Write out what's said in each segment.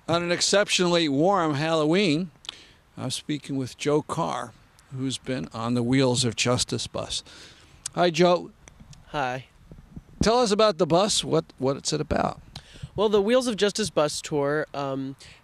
On an exceptionally warm Halloween, I'm speaking with Joe Carr, who's been on the Wheels of Justice bus. Hi, Joe. Hi. Tell us about the bus. What it's about? Well, the Wheels of Justice bus tour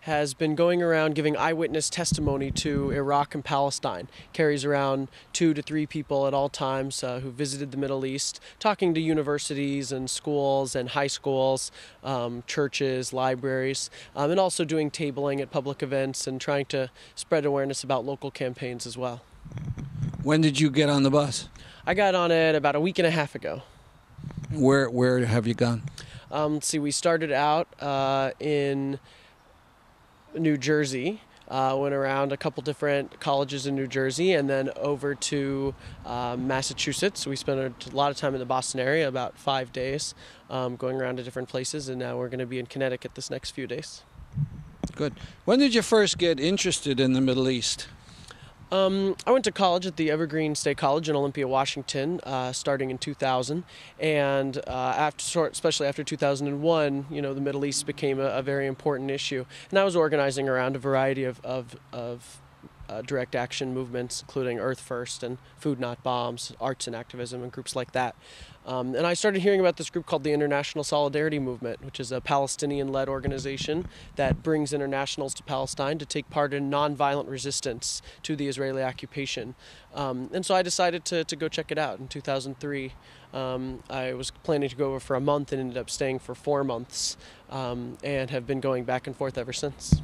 has been going around giving eyewitness testimony to Iraq and Palestine. Carries around 2 to 3 people at all times who visited the Middle East, talking to universities and schools and high schools, churches, libraries, and also doing tabling at public events and trying to spread awareness about local campaigns as well. When did you get on the bus? I got on it about a week and a half ago. Where have you gone? Let's see, we started out in New Jersey, went around a couple different colleges in New Jersey, and then over to Massachusetts. We spent a lot of time in the Boston area, about 5 days, going around to different places, and now we're going to be in Connecticut this next few days. Good. When did you first get interested in the Middle East? I went to college at the Evergreen State College in Olympia, Washington, starting in 2000, and especially after 2001, the Middle East became a very important issue, and I was organizing around a variety of direct action movements, including Earth First and Food Not Bombs, Arts and Activism, and groups like that. And I started hearing about this group called the International Solidarity Movement, which is a Palestinian-led organization that brings internationals to Palestine to take part in nonviolent resistance to the Israeli occupation. And so I decided to go check it out in 2003. I was planning to go over for a month and ended up staying for 4 months, and have been going back and forth ever since.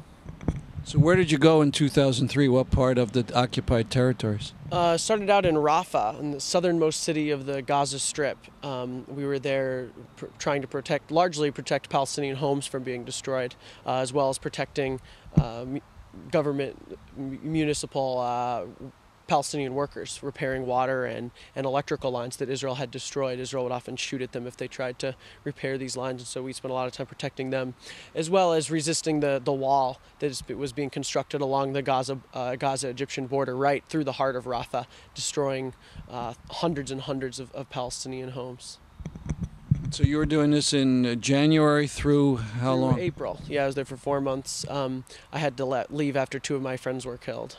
So where did you go in 2003? What part of the occupied territories? Started out in Rafah, in the southernmost city of the Gaza Strip. We were there trying to largely protect Palestinian homes from being destroyed, as well as protecting government, municipal Palestinian workers, repairing water and electrical lines that Israel had destroyed. Israel would often shoot at them if they tried to repair these lines, and so we spent a lot of time protecting them, as well as resisting the wall that was being constructed along the Gaza-Egyptian border right through the heart of Rafah, destroying hundreds and hundreds of Palestinian homes. So you were doing this in January through how long? April. Yeah, I was there for 4 months. I had to leave after 2 of my friends were killed.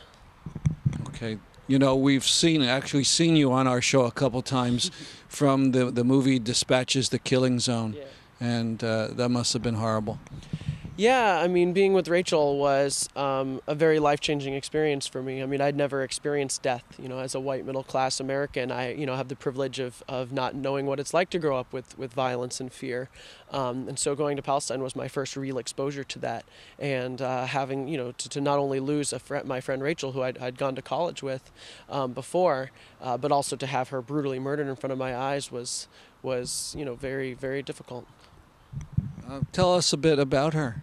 Okay. We've actually seen you on our show a couple times from the movie Dispatches, The Killing Zone, yeah. And that must have been horrible. Yeah, I mean, being with Rachel was a very life-changing experience for me. I mean, I'd never experienced death, as a white middle-class American. I, have the privilege of not knowing what it's like to grow up with violence and fear. And so going to Palestine was my first real exposure to that. And having, to not only lose my friend Rachel, who I'd gone to college with before, but also to have her brutally murdered in front of my eyes was very, very difficult. Tell us a bit about her.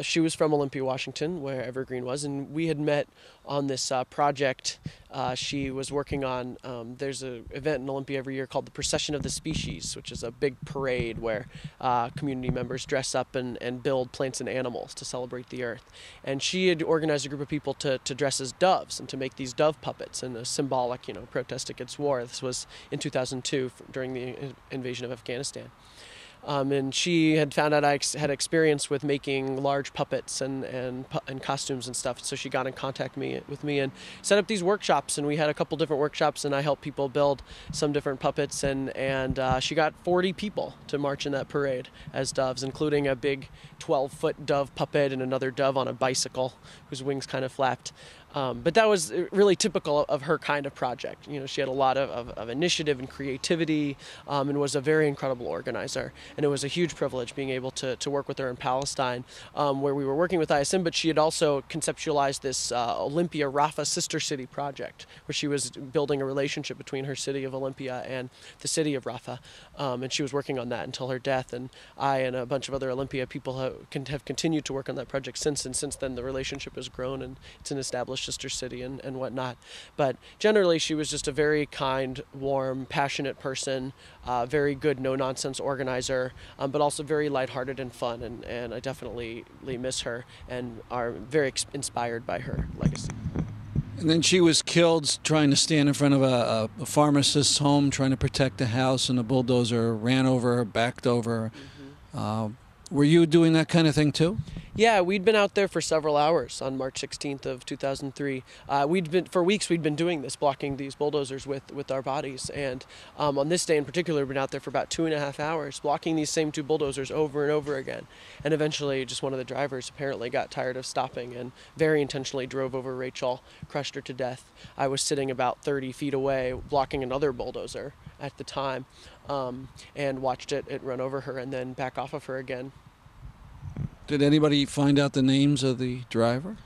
She was from Olympia, Washington, where Evergreen was, and we had met on this project she was working on. There's an event in Olympia every year called the Procession of the Species, which is a big parade where community members dress up and build plants and animals to celebrate the earth. And she had organized a group of people to dress as doves and to make these dove puppets in a symbolic, protest against war. This was in 2002 during the invasion of Afghanistan. And she had found out I had experience with making large puppets and costumes and stuff, so she got in contact with me and set up these workshops, and we had a couple different workshops, and I helped people build some different puppets, and she got 40 people to march in that parade as doves, including a big 12-foot dove puppet and another dove on a bicycle whose wings kind of flapped. But that was really typical of her kind of project. She had a lot of initiative and creativity, and was a very incredible organizer. And it was a huge privilege being able to work with her in Palestine, where we were working with ISM, but she had also conceptualized this Olympia Rafah Sister City project, where she was building a relationship between her city of Olympia and the city of Rafah. And she was working on that until her death, and I and a bunch of other Olympia people have continued to work on that project since, and since then the relationship has grown, and it's an established sister city and whatnot. But generally she was just a very kind, warm, passionate person, very good no-nonsense organizer, but also very lighthearted and fun, and I definitely miss her and are very inspired by her legacy. And then she was killed trying to stand in front of a pharmacist's home, trying to protect the house, and the bulldozer ran over her, backed over her. Were you doing that kind of thing too? Yeah, we'd been out there for several hours on March 16th of 2003. For weeks we'd been doing this, blocking these bulldozers with our bodies. And on this day in particular, we'd been out there for about 2.5 hours, blocking these same two bulldozers over and over again. And eventually just one of the drivers apparently got tired of stopping and very intentionally drove over Rachel, crushed her to death. I was sitting about 30 feet away, blocking another bulldozer at the time, and watched it run over her and then back off of her again. Did anybody find out the names of the driver?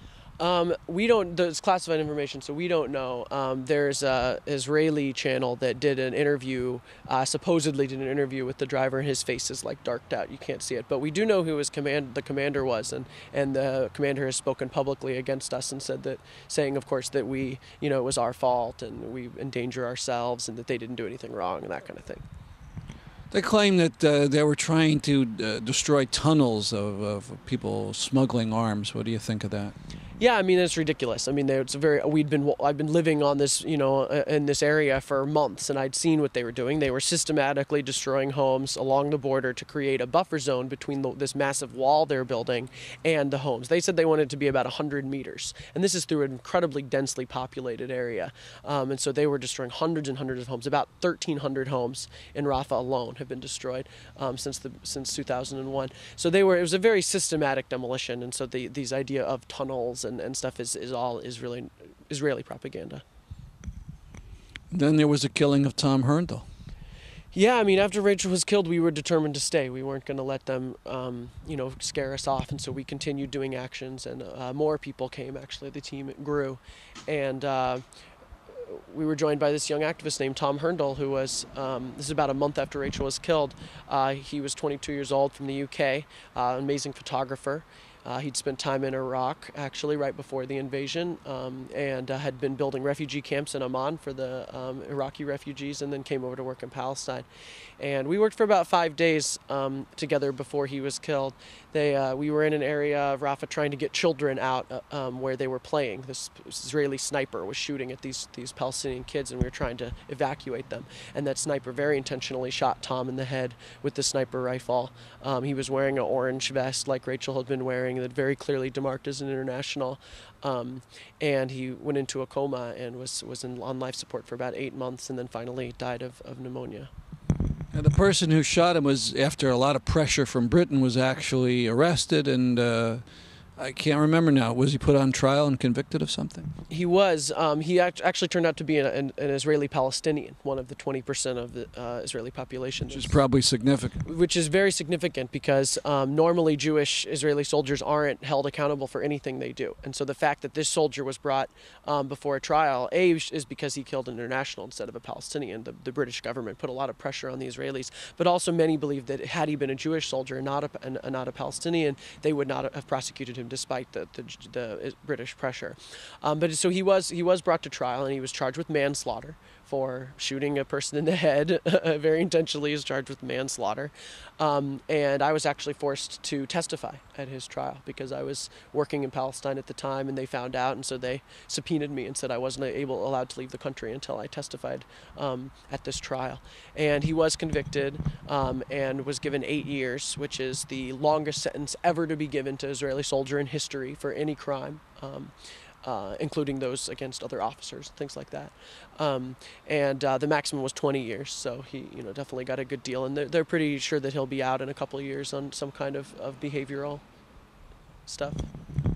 We don't. It's classified information, so we don't know. There's a Israeli channel that did an interview, supposedly did an interview with the driver, and his face is like darked out. You can't see it, but we do know who the commander was, and the commander has spoken publicly against us and saying, of course, that we, it was our fault and we endanger ourselves and that they didn't do anything wrong and that kind of thing. They claim that they were trying to destroy tunnels of people smuggling arms. What do you think of that? Yeah, I mean, it's ridiculous. I mean, I've been living on this, in this area for months, and I'd seen what they were doing. They were systematically destroying homes along the border to create a buffer zone between this massive wall they're building and the homes. They said they wanted it to be about 100 meters, and this is through an incredibly densely populated area. And so they were destroying hundreds and hundreds of homes. About 1,300 homes in Rafah alone have been destroyed since 2001. So it was a very systematic demolition, and so these idea of tunnels and stuff is all Israeli propaganda. Then there was the killing of Tom Hurndall. Yeah, I mean, after Rachel was killed, we were determined to stay. We weren't going to let them, scare us off, and so we continued doing actions, and more people came, actually. The team grew, and we were joined by this young activist named Tom Hurndall, who was, this is about a month after Rachel was killed. He was 22 years old from the UK, amazing photographer. He'd spent time in Iraq, actually, right before the invasion, and had been building refugee camps in Amman for the Iraqi refugees, and then came over to work in Palestine. And we worked for about 5 days together before he was killed. We were in an area of Rafah trying to get children out where they were playing. This Israeli sniper was shooting at these Palestinian kids, and we were trying to evacuate them. And that sniper very intentionally shot Tom in the head with the sniper rifle. He was wearing an orange vest like Rachel had been wearing, that very clearly demarked as an international, and he went into a coma and was on life support for about 8 months, and then finally died of pneumonia. And the person who shot him was, after a lot of pressure from Britain, was actually arrested, and I can't remember now. Was he put on trial and convicted of something? He was. He actually turned out to be an Israeli Palestinian, one of the 20% of the Israeli population. Which is probably significant. Which is very significant because normally Jewish Israeli soldiers aren't held accountable for anything they do. And so the fact that this soldier was brought before a trial, is because he killed an international instead of a Palestinian. The British government put a lot of pressure on the Israelis, but also many believe that had he been a Jewish soldier and not a Palestinian, they would not have prosecuted him despite the British pressure. But so he was brought to trial, and he was charged with manslaughter for shooting a person in the head. Very intentionally is charged with manslaughter. And I was actually forced to testify at his trial because I was working in Palestine at the time, and they found out, and so they subpoenaed me and said I wasn't allowed to leave the country until I testified at this trial. And he was convicted and was given 8 years, which is the longest sentence ever to be given to an Israeli soldier in history for any crime. Including those against other officers, things like that. And the maximum was 20 years, so he definitely got a good deal. And they're pretty sure that he'll be out in a couple of years on some kind of behavioral stuff.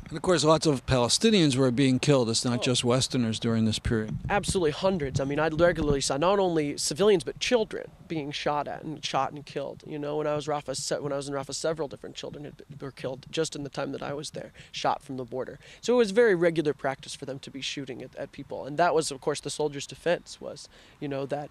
And of course, lots of Palestinians were being killed. It's not just Westerners during this period. Absolutely, hundreds. I mean, I regularly saw not only civilians but children being shot and killed. When I was in Rafah, several different children were killed just in the time that I was there, shot from the border. So it was very regular practice for them to be shooting at people, and that was, of course, the soldiers' defense was, that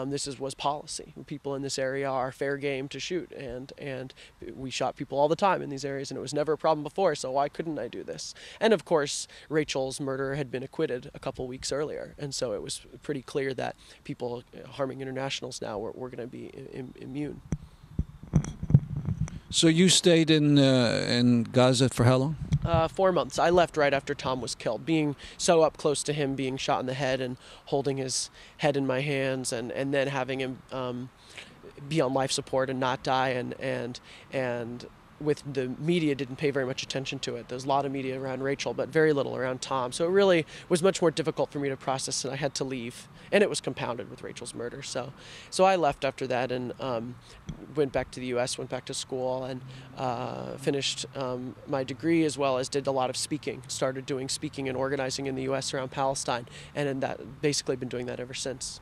this was policy. People in this area are fair game to shoot, and we shot people all the time in these areas, and it was never a problem before. So why couldn't I do this? And of course, Rachel's murderer had been acquitted a couple weeks earlier, and so it was pretty clear that people harming internationals now were going to be immune. So you stayed in Gaza for how long? 4 months. I left right after Tom was killed, being so up close to him, being shot in the head and holding his head in my hands, and then having him be on life support and not die, and with the media didn't pay very much attention to it. There's a lot of media around Rachel, but very little around Tom. So it really was much more difficult for me to process, and I had to leave. And it was compounded with Rachel's murder. So I left after that and went back to the U.S., went back to school, and finished my degree, as well as did a lot of speaking. Started doing speaking and organizing in the U.S. around Palestine, and that basically been doing that ever since.